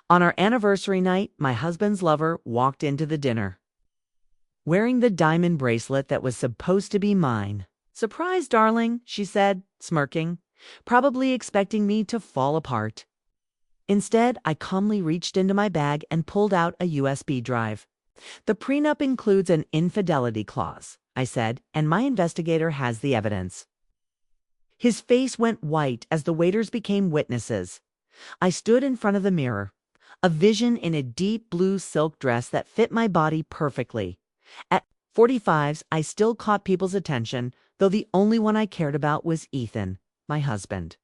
On our anniversary night, my husband's lover walked into the dinner, wearing the diamond bracelet that was supposed to be mine. "Surprise, darling," she said, smirking, probably expecting me to fall apart. Instead, I calmly reached into my bag and pulled out a USB drive. "The prenup includes an infidelity clause," I said, "and my investigator has the evidence." His face went white as the waiters became witnesses. I stood in front of the mirror, a vision in a deep blue silk dress that fit my body perfectly. At 45s, I still caught people's attention, though the only one I cared about was Ethan, my husband.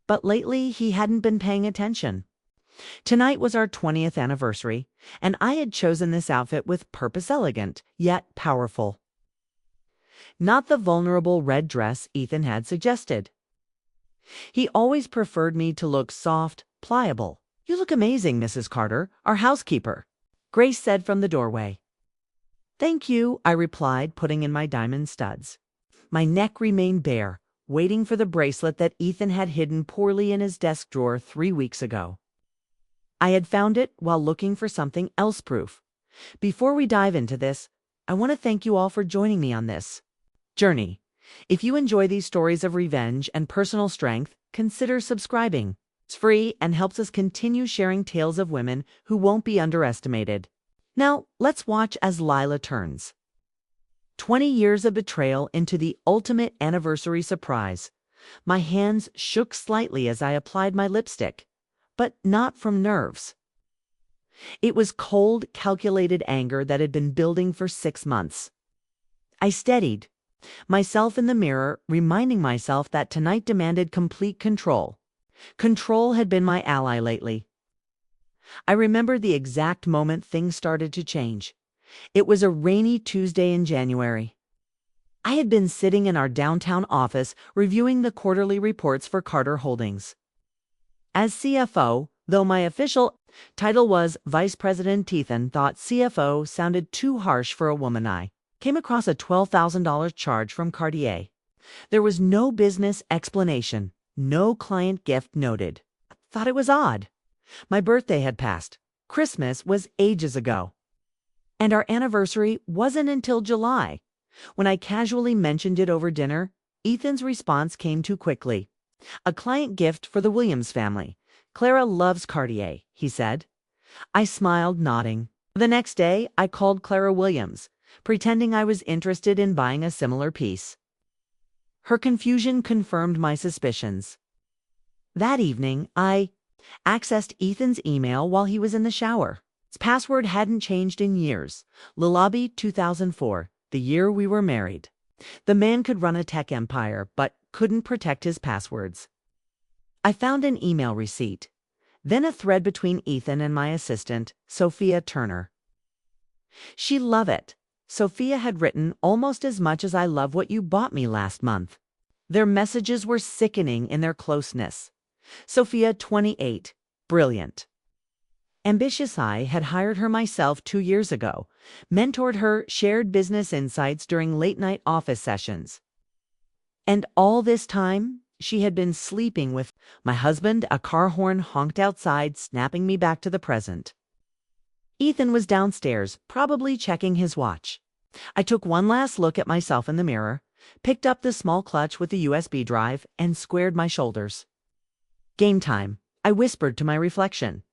But lately, he hadn't been paying attention. Tonight was our 20th anniversary, and I had chosen this outfit with purpose, elegant, yet powerful. Not the vulnerable red dress Ethan had suggested. He always preferred me to look soft, pliable. "You look amazing, Mrs. Carter, our housekeeper," Grace said from the doorway. "Thank you," I replied, putting in my diamond studs. My neck remained bare, waiting for the bracelet that Ethan had hidden poorly in his desk drawer 3 weeks ago. I had found it while looking for something else proof. Before we dive into this, I want to thank you all for joining me on this journey. If you enjoy these stories of revenge and personal strength, consider subscribing. It's free and helps us continue sharing tales of women who won't be underestimated. Now, let's watch as Lila turns 20 years of betrayal into the ultimate anniversary surprise. My hands shook slightly as I applied my lipstick, but not from nerves. It was cold, calculated anger that had been building for 6 months. I steadied myself in the mirror, reminding myself that tonight demanded complete control. Control had been my ally lately. I remembered the exact moment things started to change. It was a rainy Tuesday in January. I had been sitting in our downtown office reviewing the quarterly reports for Carter Holdings. As CFO, though my official title was Vice President, Ethan thought CFO sounded too harsh for a woman. I came across a $12,000 charge from Cartier. There was no business explanation, no client gift noted. Thought it was odd. My birthday had passed. Christmas was ages ago. And our anniversary wasn't until July. When I casually mentioned it over dinner, Ethan's response came too quickly. "A client gift for the Williams family. Clara loves Cartier," he said. I smiled, nodding. The next day, I called Clara Williams, pretending I was interested in buying a similar piece. Her confusion confirmed my suspicions. That evening, I accessed Ethan's email while he was in the shower. His password hadn't changed in years. Lilabi 2004, the year we were married. The man could run a tech empire, but couldn't protect his passwords. I found an email receipt, then a thread between Ethan and my assistant, Sophia Turner. "She love it." Sophia had written, "almost as much as I love what you bought me last month." Their messages were sickening in their closeness. Sophia, 28, brilliant. Ambitious. I had hired her myself 2 years ago, mentored her, shared business insights during late-night office sessions. And all this time, she had been sleeping with my husband. A car horn honked outside, snapping me back to the present. Ethan was downstairs, probably checking his watch. I took one last look at myself in the mirror, picked up the small clutch with the USB drive, and squared my shoulders. "Game time," I whispered to my reflection.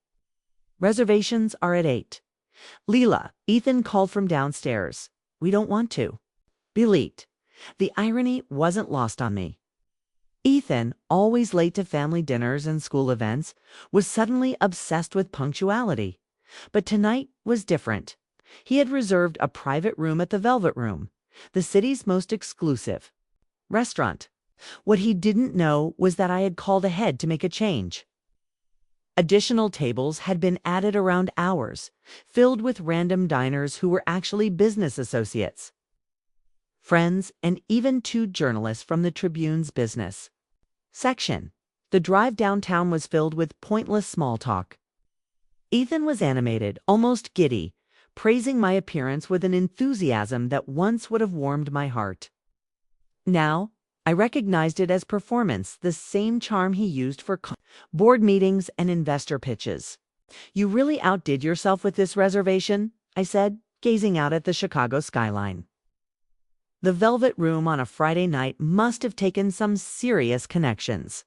"Reservations are at 8. "Leela," Ethan called from downstairs. "We don't want to." Be late. The irony wasn't lost on me. Ethan, always late to family dinners and school events, was suddenly obsessed with punctuality. But tonight was different. He had reserved a private room at the Velvet Room, the city's most exclusive restaurant. What he didn't know was that I had called ahead to make a change. Additional tables had been added around hours, filled with random diners who were actually business associates, friends, and even 2 journalists from the Tribune's business section. The drive downtown was filled with pointless small talk. Ethan was animated, almost giddy, praising my appearance with an enthusiasm that once would have warmed my heart. Now, I recognized it as performance, the same charm he used for board meetings and investor pitches. You really outdid yourself with this reservation, I said, gazing out at the Chicago skyline. The Velvet Room on a Friday night must have taken some serious connections.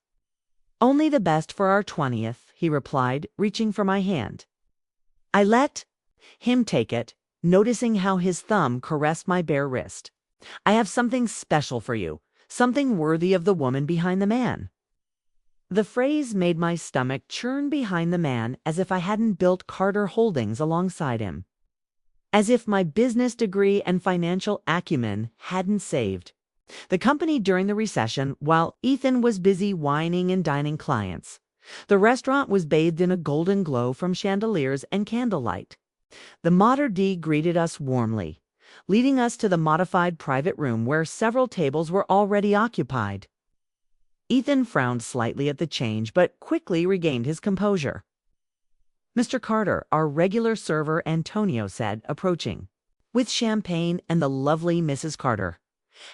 Only the best for our 20th, he replied, reaching for my hand. I let him take it, noticing how his thumb caressed my bare wrist. I have something special for you, something worthy of the woman behind the man. The phrase made my stomach churn behind the man as if I hadn't built Carter Holdings alongside him. As if my business degree and financial acumen hadn't saved the company during the recession while Ethan was busy wining and dining clients. The restaurant was bathed in a golden glow from chandeliers and candlelight. The maître d' greeted us warmly, leading us to the modified private room where several tables were already occupied. Ethan frowned slightly at the change, but quickly regained his composure. Mr. Carter, our regular server, Antonio said, approaching, with champagne and the lovely Mrs. Carter.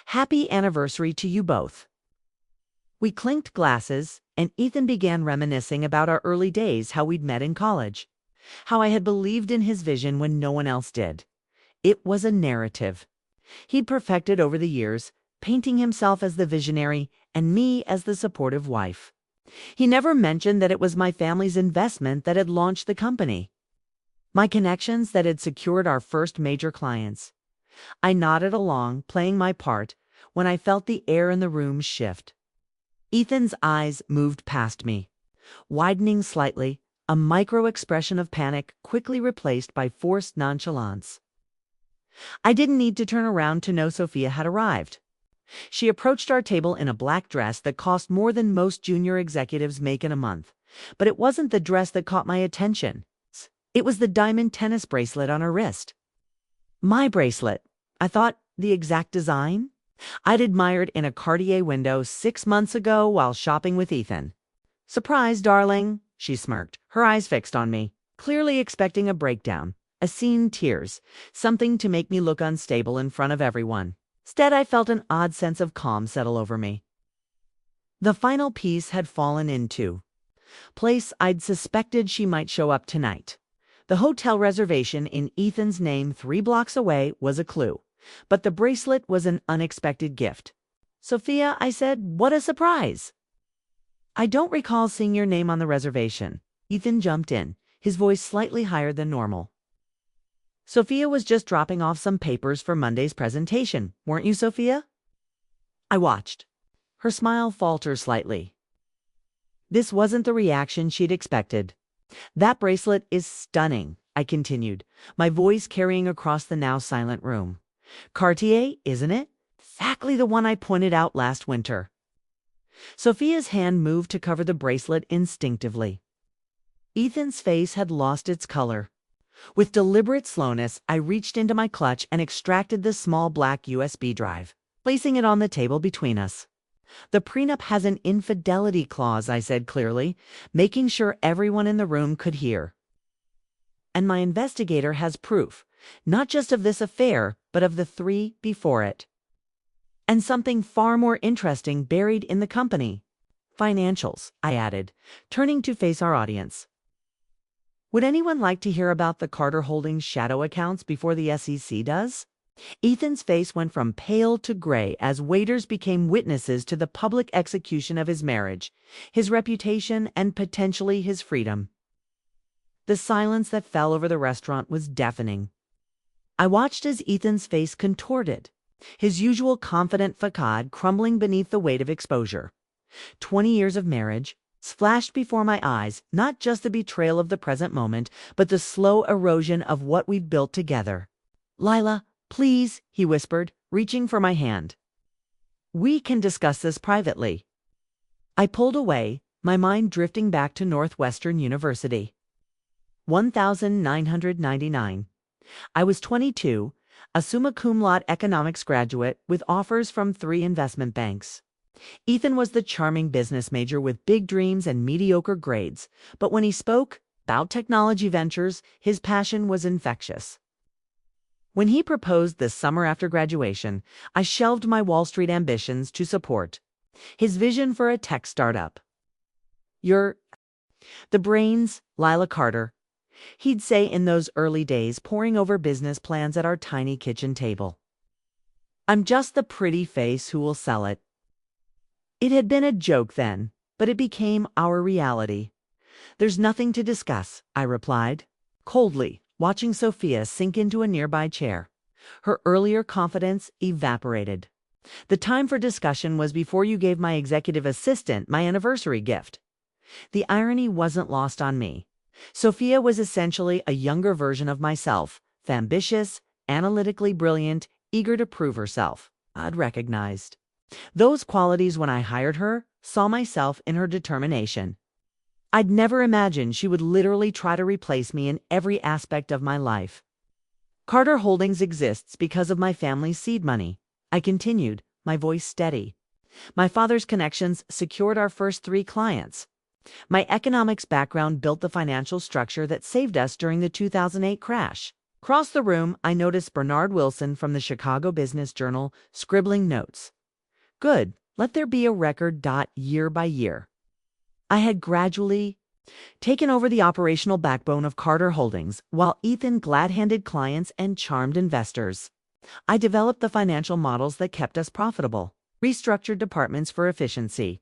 Happy anniversary to you both. We clinked glasses, and Ethan began reminiscing about our early days, how we'd met in college, how I had believed in his vision when no one else did. It was a narrative he'd perfected over the years, painting himself as the visionary and me as the supportive wife. He never mentioned that it was my family's investment that had launched the company, my connections that had secured our first major clients. I nodded along, playing my part, when I felt the air in the room shift. Ethan's eyes moved past me, widening slightly, a micro-expression of panic quickly replaced by forced nonchalance. I didn't need to turn around to know Sophia had arrived. She approached our table in a black dress that cost more than most junior executives make in a month. But it wasn't the dress that caught my attention. It was the diamond tennis bracelet on her wrist. My bracelet. I thought, the exact design I'd admired in a Cartier window 6 months ago while shopping with Ethan. Surprise, darling, she smirked, her eyes fixed on me, clearly expecting a breakdown, a scene, tears, something to make me look unstable in front of everyone. Instead, I felt an odd sense of calm settle over me. The final piece had fallen into place. I'd suspected she might show up tonight. The hotel reservation in Ethan's name 3 blocks away was a clue, but the bracelet was an unexpected gift. Sophia, I said, what a surprise. I don't recall seeing your name on the reservation. Ethan jumped in, his voice slightly higher than normal. Sophia was just dropping off some papers for Monday's presentation, weren't you, Sophia? I watched her smile falter slightly. This wasn't the reaction she'd expected. That bracelet is stunning, I continued, my voice carrying across the now silent room. Cartier, isn't it? Exactly the one I pointed out last winter. Sophia's hand moved to cover the bracelet instinctively. Ethan's face had lost its color. With deliberate slowness, I reached into my clutch and extracted the small black USB drive, placing it on the table between us. The prenup has an infidelity clause, I said clearly, making sure everyone in the room could hear. And my investigator has proof, not just of this affair, but of the 3 before it. And something far more interesting buried in the company. Financials, I added, turning to face our audience. Would anyone like to hear about the Carter Holdings shadow accounts before the SEC does? Ethan's face went from pale to gray as waiters became witnesses to the public execution of his marriage, his reputation, and potentially his freedom. The silence that fell over the restaurant was deafening. I watched as Ethan's face contorted, his usual confident facade crumbling beneath the weight of exposure. 20 years of marriage flashed before my eyes, not just the betrayal of the present moment, but the slow erosion of what we'd built together. Lila, please, he whispered, reaching for my hand. We can discuss this privately. I pulled away, my mind drifting back to Northwestern University. 1999. I was 22, a summa cum laude economics graduate with offers from 3 investment banks. Ethan was the charming business major with big dreams and mediocre grades, but when he spoke about technology ventures, his passion was infectious. When he proposed this summer after graduation, I shelved my Wall Street ambitions to support his vision for a tech startup. You're the brains, Lila Carter, He'd say in those early days, poring over business plans at our tiny kitchen table. I'm just the pretty face who will sell it. It had been a joke then, but it became our reality. There's nothing to discuss, I replied, coldly, watching Sophia sink into a nearby chair. Her earlier confidence evaporated. The time for discussion was before you gave my executive assistant my anniversary gift. The irony wasn't lost on me. Sophia was essentially a younger version of myself, ambitious, analytically brilliant, eager to prove herself. I'd recognized those qualities when I hired her, saw myself in her determination. I'd never imagined she would literally try to replace me in every aspect of my life. Carter Holdings exists because of my family's seed money, I continued, my voice steady. My father's connections secured our first 3 clients. My economics background built the financial structure that saved us during the 2008 crash. Across the room, I noticed Bernard Wilson from the Chicago Business Journal scribbling notes. Good, let there be a record. Year by year, I had gradually taken over the operational backbone of Carter Holdings, while Ethan glad-handed clients and charmed investors. I developed the financial models that kept us profitable, restructured departments for efficiency,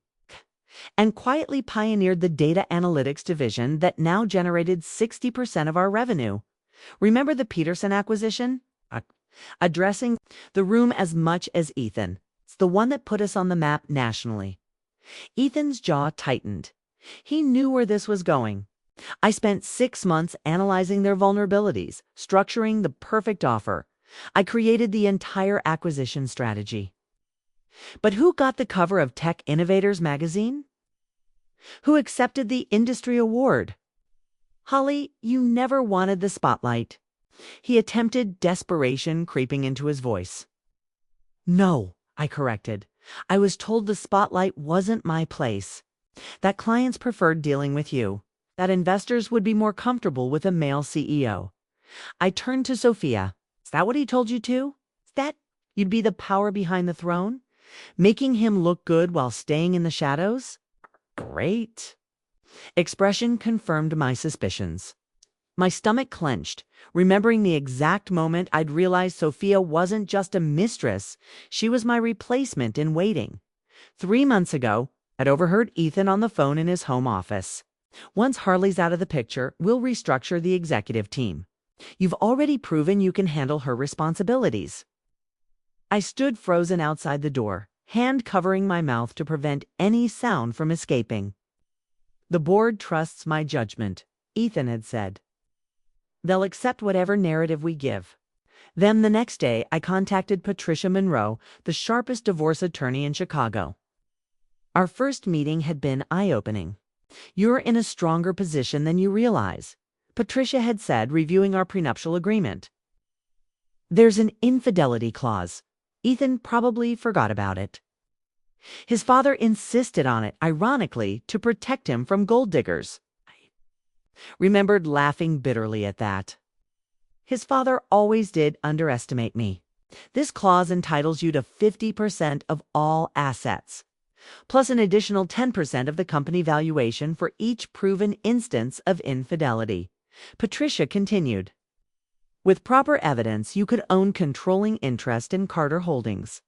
and quietly pioneered the data analytics division that now generated 60% of our revenue. Remember the Peterson acquisition? Addressing the room as much as Ethan. It's the one that put us on the map nationally. Ethan's jaw tightened. He knew where this was going. I spent 6 months analyzing their vulnerabilities, structuring the perfect offer. I created the entire acquisition strategy. But who got the cover of Tech Innovators magazine? Who accepted the industry award? Holly, you never wanted the spotlight. He attempted, desperation creeping into his voice. No, I corrected. I was told the spotlight wasn't my place. That clients preferred dealing with you. That investors would be more comfortable with a male CEO. I turned to Sophia. Is that what he told you too? Is that you'd be the power behind the throne? Making him look good while staying in the shadows? Great. Expression confirmed my suspicions. My stomach clenched, remembering the exact moment I'd realized Sophia wasn't just a mistress, she was my replacement in waiting. 3 months ago, I'd overheard Ethan on the phone in his home office. Once Harley's out of the picture, we'll restructure the executive team. You've already proven you can handle her responsibilities. I stood frozen outside the door, hand covering my mouth to prevent any sound from escaping. The board trusts my judgment, Ethan had said. They'll accept whatever narrative we give. Then the next day, I contacted Patricia Monroe, the sharpest divorce attorney in Chicago. Our first meeting had been eye-opening. You're in a stronger position than you realize, Patricia had said, reviewing our prenuptial agreement. There's an infidelity clause. Ethan probably forgot about it. His father insisted on it, ironically, to protect him from gold diggers. I remembered laughing bitterly at that. His father always did underestimate me. This clause entitles you to 50% of all assets, plus an additional 10% of the company valuation for each proven instance of infidelity. Patricia continued. With proper evidence, you could own controlling interest in Carter Holdings.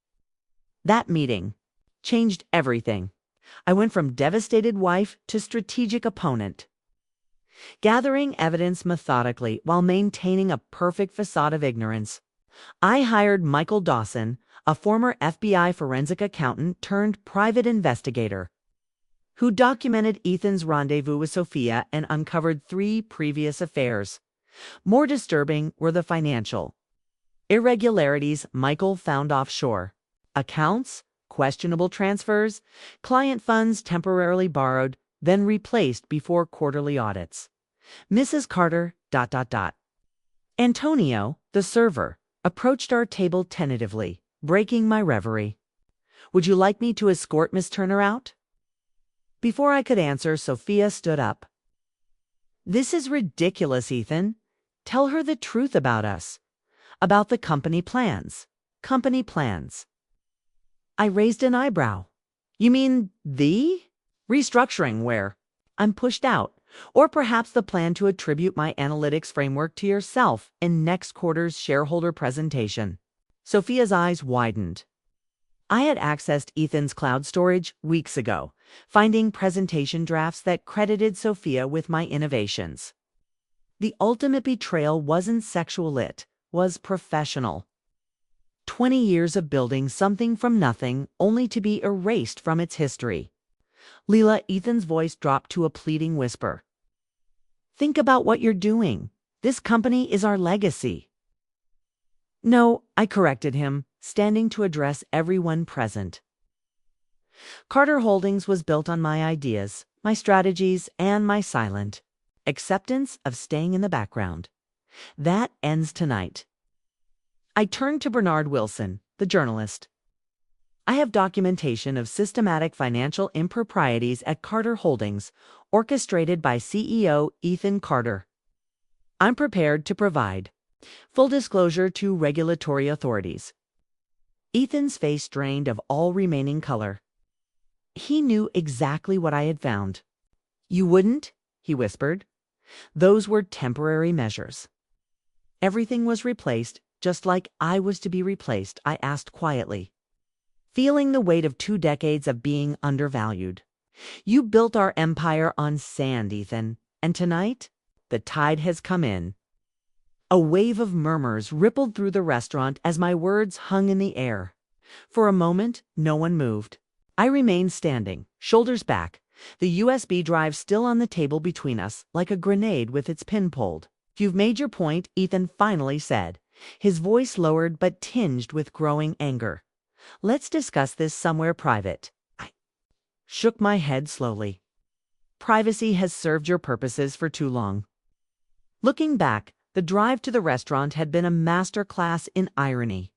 That meeting changed everything. I went from devastated wife to strategic opponent. Gathering evidence methodically while maintaining a perfect facade of ignorance, I hired Michael Dawson, a former FBI forensic accountant turned private investigator, who documented Ethan's rendezvous with Sophia and uncovered 3 previous affairs. More disturbing were the financial irregularities Michael found offshore. Accounts, questionable transfers, client funds temporarily borrowed, then replaced before quarterly audits. Mrs. Carter, ... Antonio, the server, approached our table tentatively, breaking my reverie. Would you like me to escort Miss Turner out? Before I could answer, Sophia stood up. This is ridiculous, Ethan. Tell her the truth about us. About the company plans. Company plans. I raised an eyebrow. You mean the restructuring where I'm pushed out, Or perhaps the plan to attribute my analytics framework to yourself in next quarter's shareholder presentation. Sophia's eyes widened. I had accessed Ethan's cloud storage weeks ago, finding presentation drafts that credited Sophia with my innovations. The ultimate betrayal wasn't sexual, it was professional. 20 years of building something from nothing only to be erased from its history. Leela, Ethan's voice dropped to a pleading whisper. Think about what you're doing. This company is our legacy. No, I corrected him, standing to address everyone present. Carter Holdings was built on my ideas, my strategies, and my silent acceptance of staying in the background. That ends tonight. I turned to Bernard Wilson, the journalist. I have documentation of systematic financial improprieties at Carter Holdings, orchestrated by CEO Ethan Carter. I'm prepared to provide full disclosure to regulatory authorities. Ethan's face drained of all remaining color. He knew exactly what I had found. You wouldn't? He whispered. Those were temporary measures. Everything was replaced, just like I was to be replaced, I asked quietly, feeling the weight of 2 decades of being undervalued. You built our empire on sand, Ethan, and tonight, the tide has come in. A wave of murmurs rippled through the restaurant as my words hung in the air. For a moment, no one moved. I remained standing, shoulders back, the USB drive still on the table between us, like a grenade with its pin pulled. You've made your point, Ethan finally said, his voice lowered but tinged with growing anger. Let's discuss this somewhere private. I shook my head slowly. Privacy has served your purposes for too long. Looking back, the drive to the restaurant had been a master class in irony.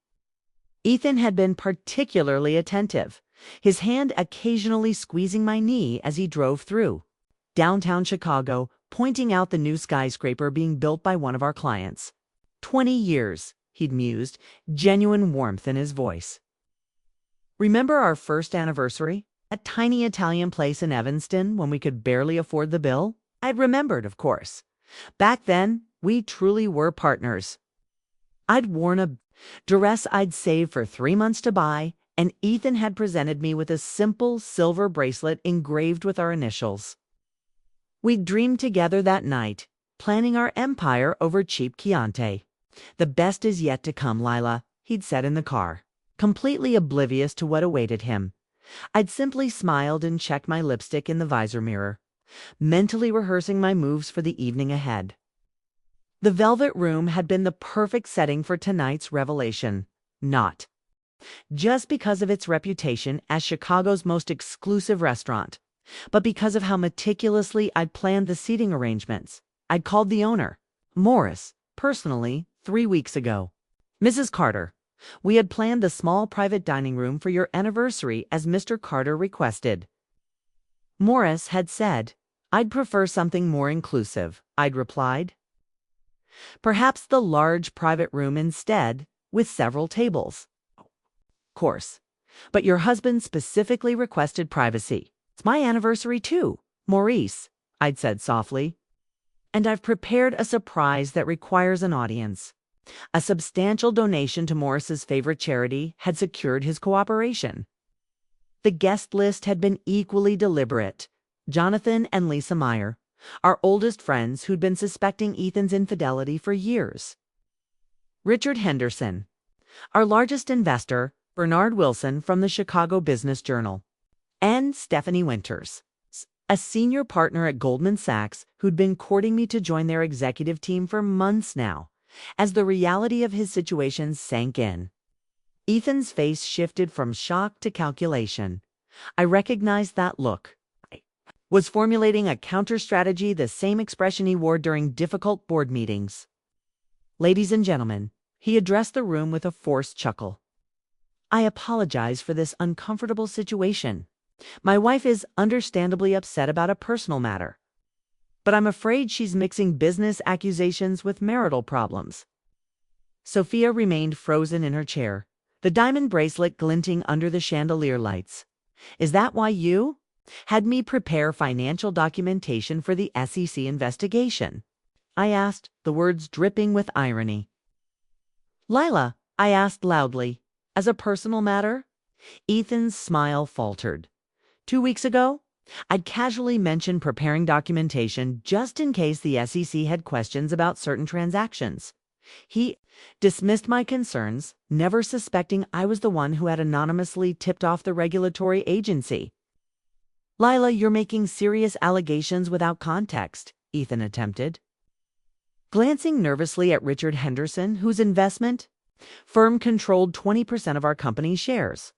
Ethan had been particularly attentive, his hand occasionally squeezing my knee as he drove through downtown Chicago, pointing out the new skyscraper being built by one of our clients. 20 years, he'd mused, genuine warmth in his voice. Remember our first anniversary? That tiny Italian place in Evanston when we could barely afford the bill? I'd remembered, of course. Back then, we truly were partners. I'd worn a dress I'd saved for 3 months to buy, and Ethan had presented me with a simple silver bracelet engraved with our initials. We'd dreamed together that night, planning our empire over cheap Chianti. The best is yet to come, Lila, he'd said in the car, completely oblivious to what awaited him. I'd simply smiled and checked my lipstick in the visor mirror, mentally rehearsing my moves for the evening ahead. The Velvet Room had been the perfect setting for tonight's revelation. Not just because of its reputation as Chicago's most exclusive restaurant, but because of how meticulously I'd planned the seating arrangements. I'd called the owner, Morris, personally 3 weeks ago. Mrs. Carter, we had planned the small private dining room for your anniversary as Mr. Carter requested. Morris had said, I'd prefer something more inclusive, I'd replied. Perhaps the large private room instead, with several tables. Of course. But your husband specifically requested privacy. It's my anniversary too, Maurice, I'd said softly. And I've prepared a surprise that requires an audience. A substantial donation to Morris's favorite charity had secured his cooperation. The guest list had been equally deliberate. Jonathan and Lisa Meyer, our oldest friends who'd been suspecting Ethan's infidelity for years. Richard Henderson, our largest investor, Bernard Wilson from the Chicago Business Journal, and Stephanie Winters, a senior partner at Goldman Sachs who'd been courting me to join their executive team for months now, as the reality of his situation sank in. Ethan's face shifted from shock to calculation. I recognized that look. I was formulating a counter-strategy, the same expression he wore during difficult board meetings. Ladies and gentlemen, he addressed the room with a forced chuckle. I apologize for this uncomfortable situation. My wife is understandably upset about a personal matter, but I'm afraid she's mixing business accusations with marital problems. Sophia remained frozen in her chair, the diamond bracelet glinting under the chandelier lights. Is that why you? Had me prepare financial documentation for the SEC investigation. I asked, the words dripping with irony. Lila, I asked loudly, as a personal matter? Ethan's smile faltered. 2 weeks ago, I'd casually mentioned preparing documentation just in case the SEC had questions about certain transactions. He dismissed my concerns, never suspecting I was the one who had anonymously tipped off the regulatory agency. Lila, you're making serious allegations without context, Ethan attempted. Glancing nervously at Richard Henderson, whose investment firm controlled 20% of our company's shares.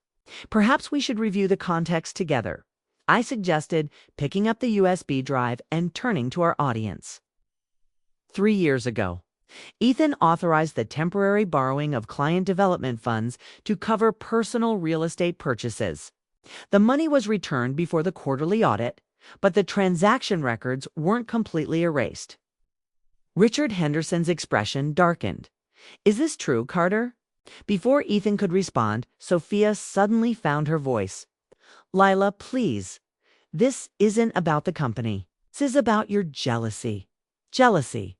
Perhaps we should review the context together. I suggested, picking up the USB drive and turning to our audience. 3 years ago, Ethan authorized the temporary borrowing of client development funds to cover personal real estate purchases. The money was returned before the quarterly audit, but the transaction records weren't completely erased. Richard Henderson's expression darkened. Is this true, Carter? Before Ethan could respond, Sophia suddenly found her voice. Lila, please. This isn't about the company. This is about your jealousy. Jealousy.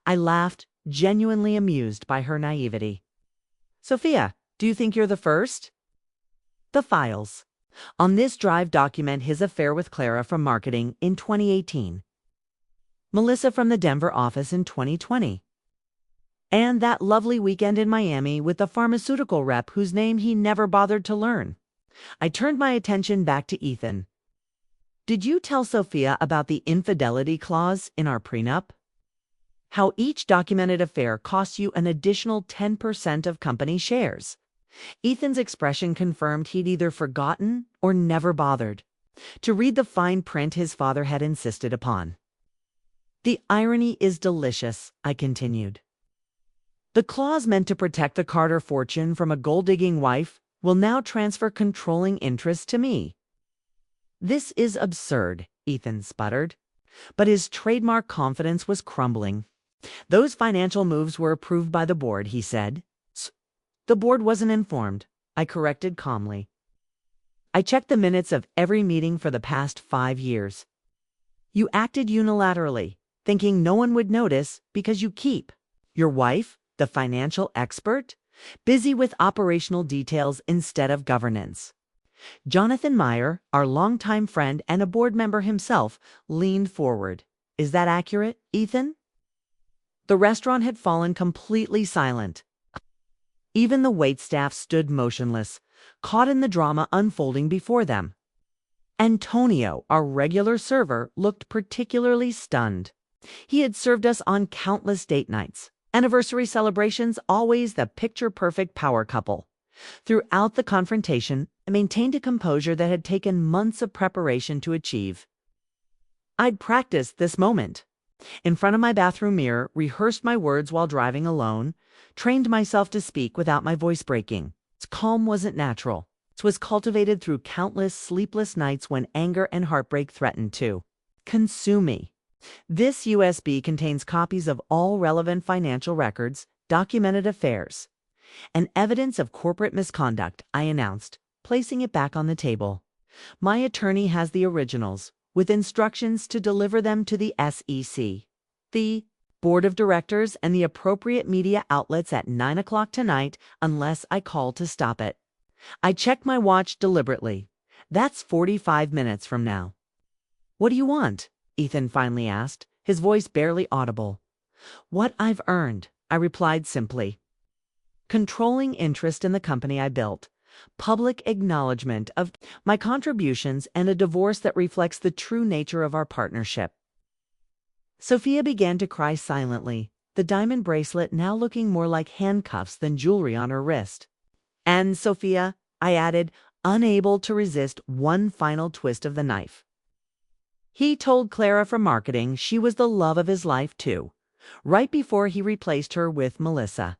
I laughed, genuinely amused by her naivety. Sophia, do you think you're the first? The files. On this drive document his affair with Clara from marketing in 2018. Melissa from the Denver office in 2020. And that lovely weekend in Miami with the pharmaceutical rep whose name he never bothered to learn. I turned my attention back to Ethan. Did you tell Sophia about the infidelity clause in our prenup? How each documented affair costs you an additional 10% of company shares. Ethan's expression confirmed he'd either forgotten or never bothered to read the fine print his father had insisted upon. The irony is delicious, I continued. The clause meant to protect the Carter fortune from a gold-digging wife will now transfer controlling interest to me. This is absurd, Ethan sputtered. But his trademark confidence was crumbling. Those financial moves were approved by the board, he said. The board wasn't informed, I corrected calmly. I checked the minutes of every meeting for the past 5 years. You acted unilaterally, thinking no one would notice because you keep your wife, the financial expert, busy with operational details instead of governance. Jonathan Meyer, our longtime friend and a board member himself, leaned forward. Is that accurate, Ethan? The restaurant had fallen completely silent. Even the waitstaff stood motionless, caught in the drama unfolding before them. Antonio, our regular server, looked particularly stunned. He had served us on countless date nights. Anniversary celebrations, always the picture-perfect power couple. Throughout the confrontation, I maintained a composure that had taken months of preparation to achieve. I'd practiced this moment. In front of my bathroom mirror, rehearsed my words while driving alone, trained myself to speak without my voice breaking. Its calm wasn't natural. It was cultivated through countless sleepless nights when anger and heartbreak threatened to consume me. This USB contains copies of all relevant financial records, documented affairs, and evidence of corporate misconduct, I announced, placing it back on the table. My attorney has the originals, with instructions to deliver them to the SEC, the board of directors, and the appropriate media outlets at 9 o'clock tonight unless I call to stop it. I checked my watch deliberately. That's 45 minutes from now. What do you want? Ethan finally asked, his voice barely audible. What I've earned, I replied simply. Controlling interest in the company I built, public acknowledgement of my contributions, and a divorce that reflects the true nature of our partnership. Sophia began to cry silently, the diamond bracelet now looking more like handcuffs than jewelry on her wrist. And Sophia, I added, unable to resist one final twist of the knife. He told Clara from marketing she was the love of his life too, right before he replaced her with Melissa.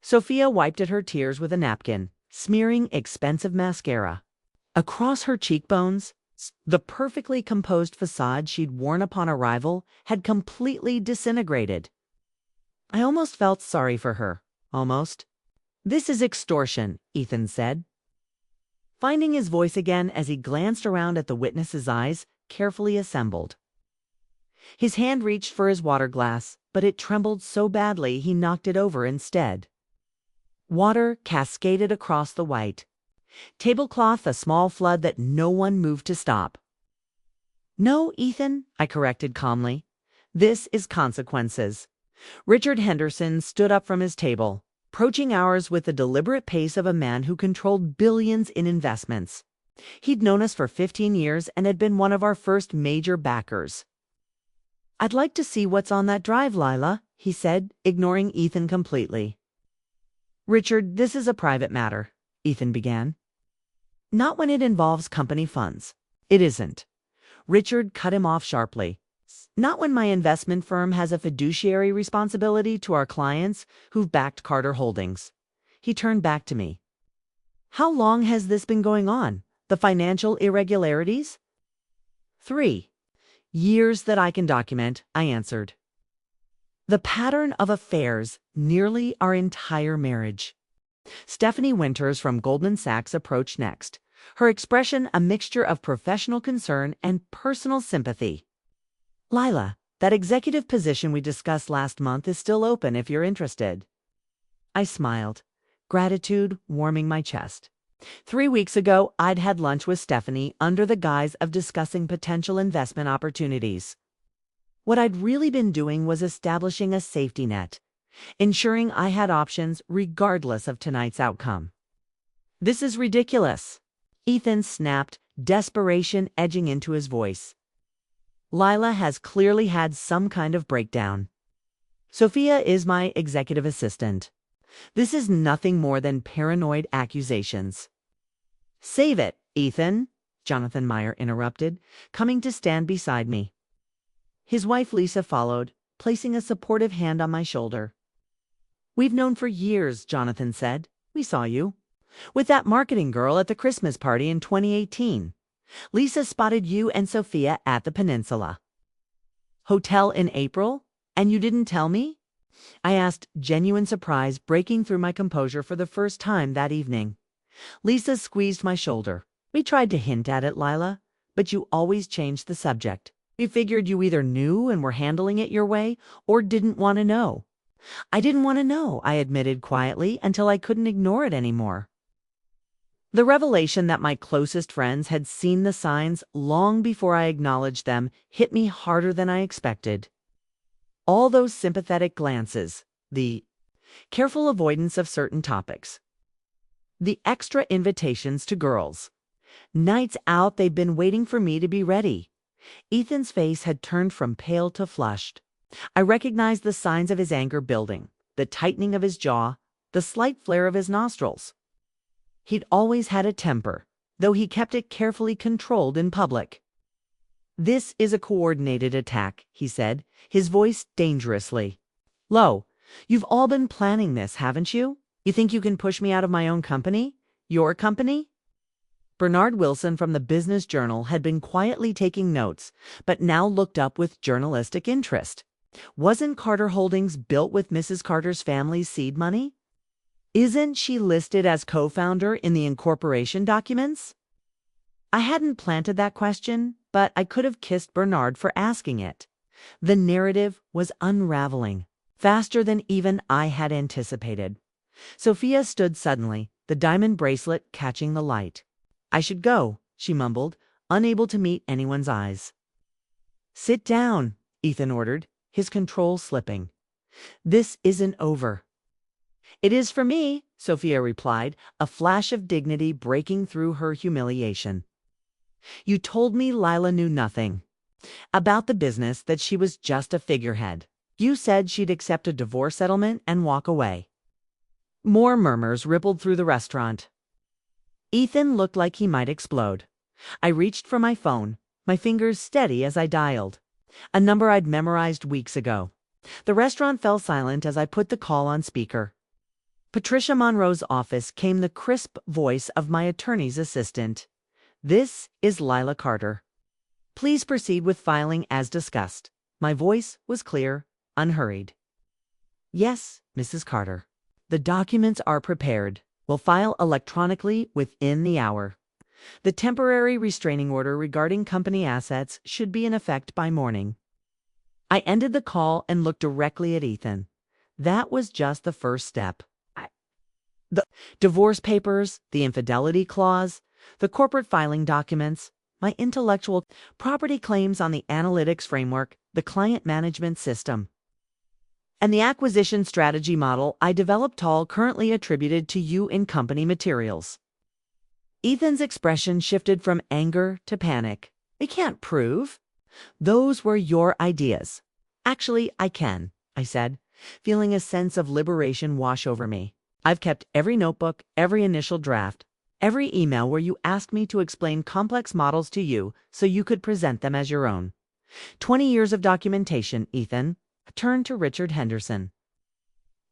Sophia wiped at her tears with a napkin, smearing expensive mascara. Across her cheekbones, the perfectly composed facade she'd worn upon arrival had completely disintegrated. I almost felt sorry for her. Almost. This is extortion, Ethan said. finding his voice again as he glanced around at the witness's eyes, carefully assembled. His hand reached for his water glass, but it trembled so badly he knocked it over instead. Water cascaded across the white tablecloth, a small flood that no one moved to stop. "No, Ethan," I corrected calmly. "This is consequences." Richard Henderson stood up from his table, approaching ours with the deliberate pace of a man who controlled billions in investments. He'd known us for 15 years and had been one of our first major backers. "I'd like to see what's on that drive, Lila," he said, ignoring Ethan completely. "Richard, this is a private matter," Ethan began. "Not when it involves company funds." "It isn't." Richard cut him off sharply. "Not when my investment firm has a fiduciary responsibility to our clients who've backed Carter Holdings." He turned back to me. "How long has this been going on, the financial irregularities?" 3 years that I can document," I answered. "The pattern of affairs nearly our entire marriage." Stephanie Winters from Goldman Sachs approached next, her expression a mixture of professional concern and personal sympathy. "Lila, that executive position we discussed last month is still open if you're interested." I smiled, gratitude warming my chest. 3 weeks ago, I'd had lunch with Stephanie under the guise of discussing potential investment opportunities. What I'd really been doing was establishing a safety net, ensuring I had options regardless of tonight's outcome. "This is ridiculous," Ethan snapped, desperation edging into his voice. "Lila has clearly had some kind of breakdown. Sophia is my executive assistant. This is nothing more than paranoid accusations." "Save it, Ethan," Jonathan Meyer interrupted, coming to stand beside me. His wife Lisa followed, placing a supportive hand on my shoulder. "We've known for years," Jonathan said. "We saw you with that marketing girl at the Christmas party in 2018. Lisa spotted you and Sophia at the Peninsula Hotel in April, and you didn't tell me?" I asked, genuine surprise breaking through my composure for the first time that evening. Lisa squeezed my shoulder. "We tried to hint at it, Lila, but you always changed the subject. We figured you either knew and were handling it your way or didn't want to know." "I didn't want to know," I admitted quietly, until I couldn't ignore it anymore. The revelation that my closest friends had seen the signs long before I acknowledged them hit me harder than I expected. All those sympathetic glances, the careful avoidance of certain topics, the extra invitations to girls, nights out they'd been waiting for me to be ready. Ethan's face had turned from pale to flushed. I recognized the signs of his anger building, the tightening of his jaw, the slight flare of his nostrils. He'd always had a temper, though he kept it carefully controlled in public. "This is a coordinated attack," he said, his voice dangerously low. "You've all been planning this, haven't you? You think you can push me out of my own company? Your company?" Bernard Wilson from the Business Journal had been quietly taking notes, but now looked up with journalistic interest. Wasn't Carter Holdings built with Mrs. Carter's family's seed money? Isn't she listed as co-founder in the incorporation documents? I hadn't planted that question, but I could have kissed Bernard for asking it. The narrative was unraveling, faster than even I had anticipated. Sophia stood suddenly, the diamond bracelet catching the light. "I should go," she mumbled, unable to meet anyone's eyes. "Sit down," Ethan ordered, his control slipping. "This isn't over." "It is for me," Sophia replied, a flash of dignity breaking through her humiliation. "You told me Lila knew nothing about the business, that she was just a figurehead. You said she'd accept a divorce settlement and walk away." More murmurs rippled through the restaurant. Ethan looked like he might explode. I reached for my phone, my fingers steady as I dialed. A number I'd memorized weeks ago. The restaurant fell silent as I put the call on speaker. Patricia Monroe's office came the crisp voice of my attorney's assistant. "This is Lila Carter. Please proceed with filing as discussed." My voice was clear, unhurried. "Yes, Mrs. Carter. The documents are prepared. We'll file electronically within the hour." The temporary restraining order regarding company assets should be in effect by morning. I ended the call and looked directly at Ethan. That was just the first step. The divorce papers, the infidelity clause, the corporate filing documents, my intellectual property claims on the analytics framework, the client management system, and the acquisition strategy model I developed all currently attributed to you in company materials. Ethan's expression shifted from anger to panic. "We can't prove. Those were your ideas." "Actually, I can," I said, feeling a sense of liberation wash over me. "I've kept every notebook, every initial draft, every email where you asked me to explain complex models to you so you could present them as your own. 20 years of documentation, Ethan." I turned to Richard Henderson.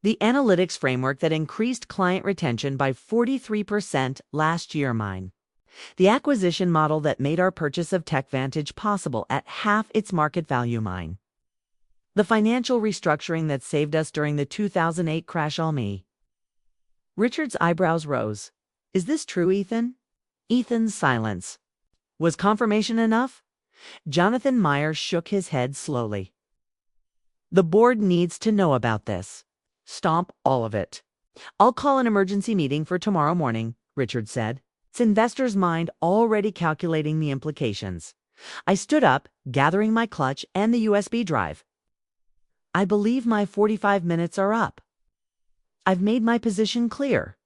"The analytics framework that increased client retention by 43% last year, mine. The acquisition model that made our purchase of TechVantage possible at half its market value, mine. The financial restructuring that saved us during the 2008 crash, all me." Richard's eyebrows rose. "Is this true, Ethan?" Ethan's silence. Was confirmation enough? Jonathan Meyer shook his head slowly. "The board needs to know about this. Stomp all of it." "I'll call an emergency meeting for tomorrow morning," Richard said, his investor's mind already calculating the implications. I stood up, gathering my clutch and the USB drive. "I believe my 45 minutes are up. I've made my position clear."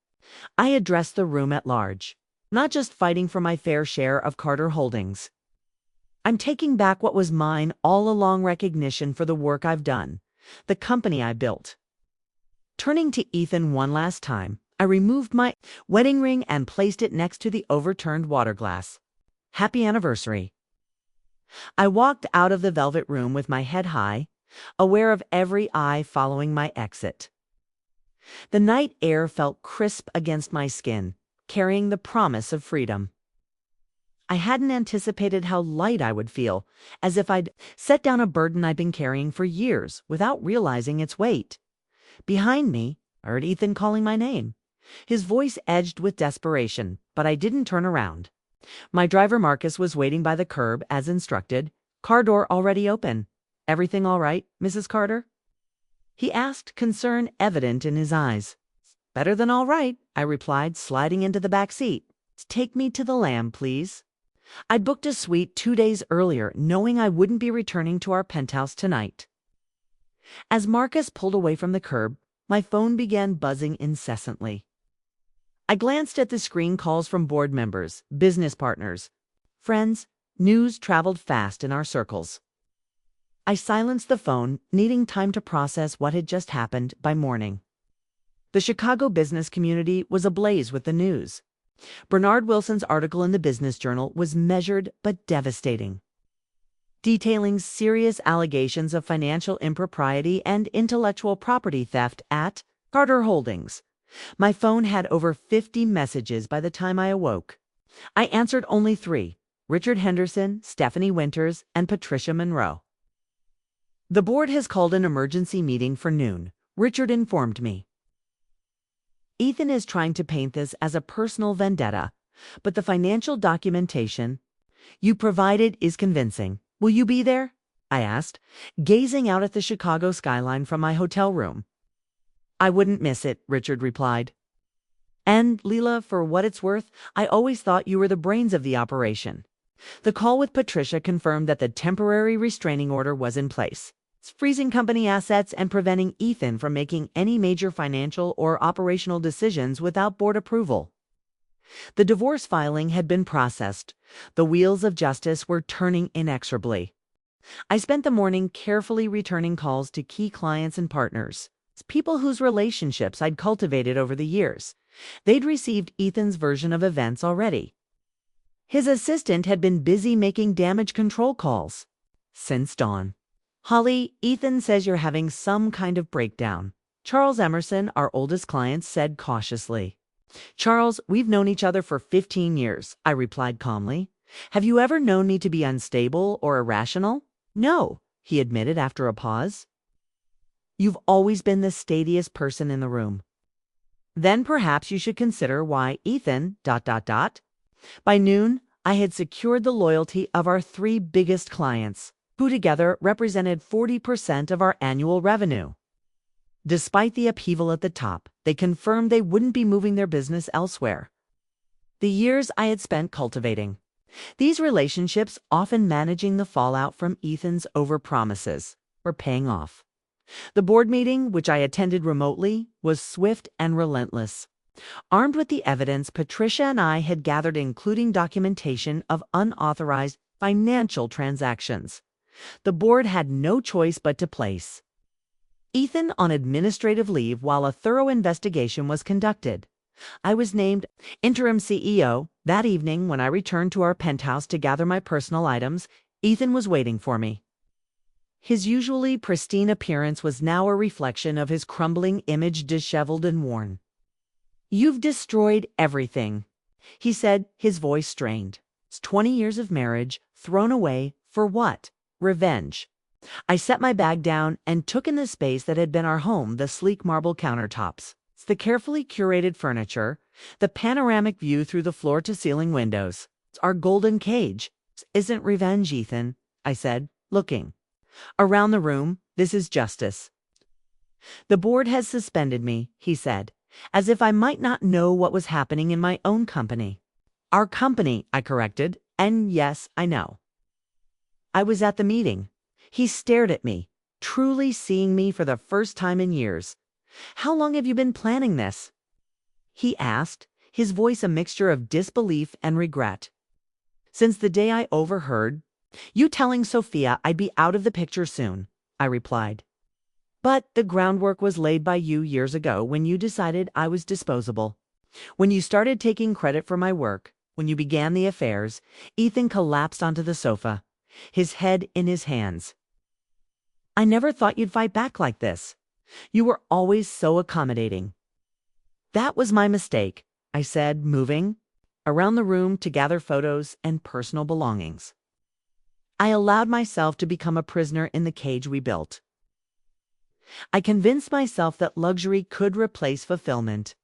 I addressed the room at large. "Not just fighting for my fair share of Carter Holdings. I'm taking back what was mine all along, recognition for the work I've done, the company I built." Turning to Ethan one last time, I removed my wedding ring and placed it next to the overturned water glass. "Happy anniversary." I walked out of the velvet room with my head high, aware of every eye following my exit. The night air felt crisp against my skin, carrying the promise of freedom. I hadn't anticipated how light I would feel, as if I'd set down a burden I'd been carrying for years without realizing its weight. Behind me, I heard Ethan calling my name. His voice edged with desperation, but I didn't turn around. My driver Marcus was waiting by the curb as instructed, car door already open. "Everything all right, Mrs. Carter?" he asked, concern evident in his eyes. "Better than all right," I replied, sliding into the back seat. "Take me to the Lamb, please." I'd booked a suite 2 days earlier, knowing I wouldn't be returning to our penthouse tonight. As Marcus pulled away from the curb, my phone began buzzing incessantly. I glanced at the screen calls from board members, business partners, friends. News traveled fast in our circles. I silenced the phone, needing time to process what had just happened by morning. The Chicago business community was ablaze with the news. Bernard Wilson's article in the Business Journal was measured but devastating, detailing serious allegations of financial impropriety and intellectual property theft at Carter Holdings. My phone had over 50 messages by the time I awoke. I answered only 3: Richard Henderson, Stephanie Winters, and Patricia Monroe. "The board has called an emergency meeting for noon," Richard informed me. "Ethan is trying to paint this as a personal vendetta, but the financial documentation you provided is convincing. Will you be there?" I asked, gazing out at the Chicago skyline from my hotel room. "I wouldn't miss it," Richard replied. "And, Leela, for what it's worth, I always thought you were the brains of the operation." The call with Patricia confirmed that the temporary restraining order was in place, freezing company assets and preventing Ethan from making any major financial or operational decisions without board approval. The divorce filing had been processed. The wheels of justice were turning inexorably. I spent the morning carefully returning calls to key clients and partners, people whose relationships I'd cultivated over the years. They'd received Ethan's version of events already. His assistant had been busy making damage control calls since dawn. "Holly, Ethan says you're having some kind of breakdown," Charles Emerson, our oldest client, said cautiously. "Charles, we've known each other for 15 years, I replied calmly. "Have you ever known me to be unstable or irrational?" "No," he admitted after a pause. "You've always been the steadiest person in the room." "Then perhaps you should consider why Ethan ... By noon, I had secured the loyalty of our three biggest clients, who together represented 40% of our annual revenue. Despite the upheaval at the top, they confirmed they wouldn't be moving their business elsewhere. The years I had spent cultivating these relationships, often managing the fallout from Ethan's overpromises, were paying off. The board meeting, which I attended remotely, was swift and relentless. Armed with the evidence Patricia and I had gathered, including documentation of unauthorized financial transactions, the board had no choice but to place Ethan on administrative leave while a thorough investigation was conducted. I was named interim CEO. That evening, when I returned to our penthouse to gather my personal items, Ethan was waiting for me. His usually pristine appearance was now a reflection of his crumbling image, disheveled and worn. "You've destroyed everything," he said, his voice strained. "It's 20 years of marriage, thrown away, for what? Revenge." I set my bag down and took in the space that had been our home, the sleek marble countertops, the carefully curated furniture, the panoramic view through the floor-to-ceiling windows. "It's our golden cage. This isn't revenge, Ethan," I said, looking around the room. "This is justice." "The board has suspended me," he said, as if I might not know what was happening in my own company. "Our company," I corrected, "and yes, I know." I was at the meeting. He stared at me, truly seeing me for the first time in years. "How long have you been planning this?" he asked, his voice a mixture of disbelief and regret. "Since the day I overheard you telling Sophia I'd be out of the picture soon," I replied. "But the groundwork was laid by you years ago when you decided I was disposable. When you started taking credit for my work, when you began the affairs." Ethan collapsed onto the sofa, his head in his hands. "I never thought you'd fight back like this. You were always so accommodating." "That was my mistake," I said, moving around the room to gather photos and personal belongings. "I allowed myself to become a prisoner in the cage we built. I convinced myself that luxury could replace fulfillment,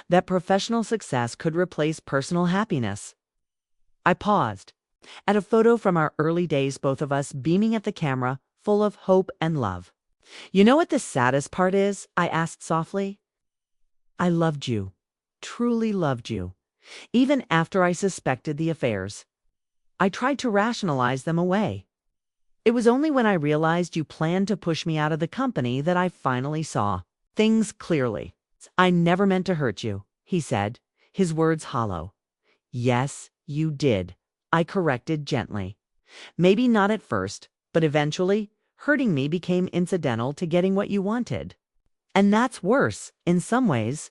that professional success could replace personal happiness." I paused at a photo from our early days, both of us beaming at the camera, full of hope and love. "You know what the saddest part is?" I asked softly. "I loved you, truly loved you, even after I suspected the affairs. I tried to rationalize them away. It was only when I realized you planned to push me out of the company that I finally saw things clearly." "I never meant to hurt you," he said, his words hollow. "Yes, you did," I corrected gently. "Maybe not at first, but eventually, hurting me became incidental to getting what you wanted. And that's worse, in some ways."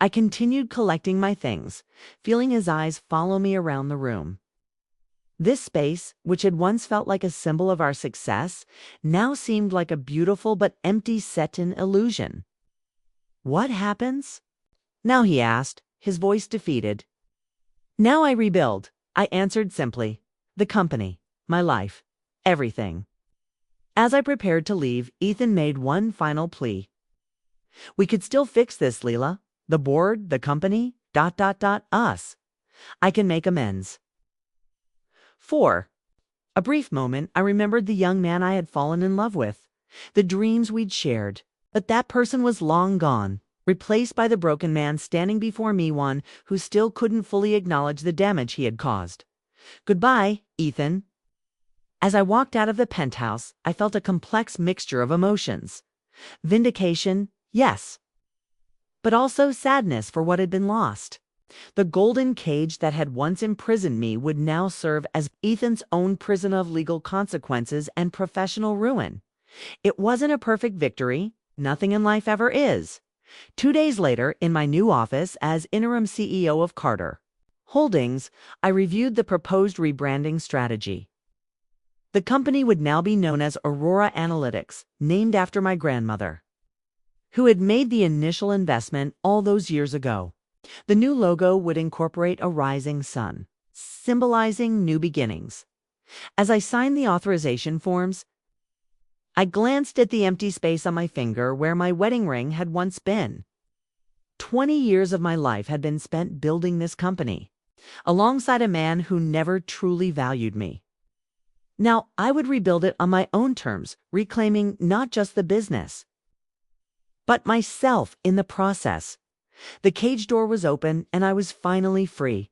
I continued collecting my things, feeling his eyes follow me around the room. This space, which had once felt like a symbol of our success, now seemed like a beautiful but empty set-in illusion. "What happens now?" he asked, his voice defeated. "Now I rebuild," I answered simply. "The company, my life, everything." As I prepared to leave, Ethan made one final plea. "We could still fix this, Leela. The board, the company, ... us. I can make amends." For a brief moment, I remembered the young man I had fallen in love with, the dreams we'd shared. But that person was long gone, replaced by the broken man standing before me, one who still couldn't fully acknowledge the damage he had caused. "Goodbye, Ethan." As I walked out of the penthouse, I felt a complex mixture of emotions. Vindication, yes, but also sadness for what had been lost. The golden cage that had once imprisoned me would now serve as Ethan's own prison of legal consequences and professional ruin. It wasn't a perfect victory. Nothing in life ever is. 2 days later, in my new office as interim CEO of Carter Holdings, I reviewed the proposed rebranding strategy. The company would now be known as Aurora Analytics, named after my grandmother, who had made the initial investment all those years ago. The new logo would incorporate a rising sun, symbolizing new beginnings. As I signed the authorization forms, I glanced at the empty space on my finger where my wedding ring had once been. 20 years of my life had been spent building this company, alongside a man who never truly valued me. Now, I would rebuild it on my own terms, reclaiming not just the business, but myself in the process. The cage door was open, and I was finally free.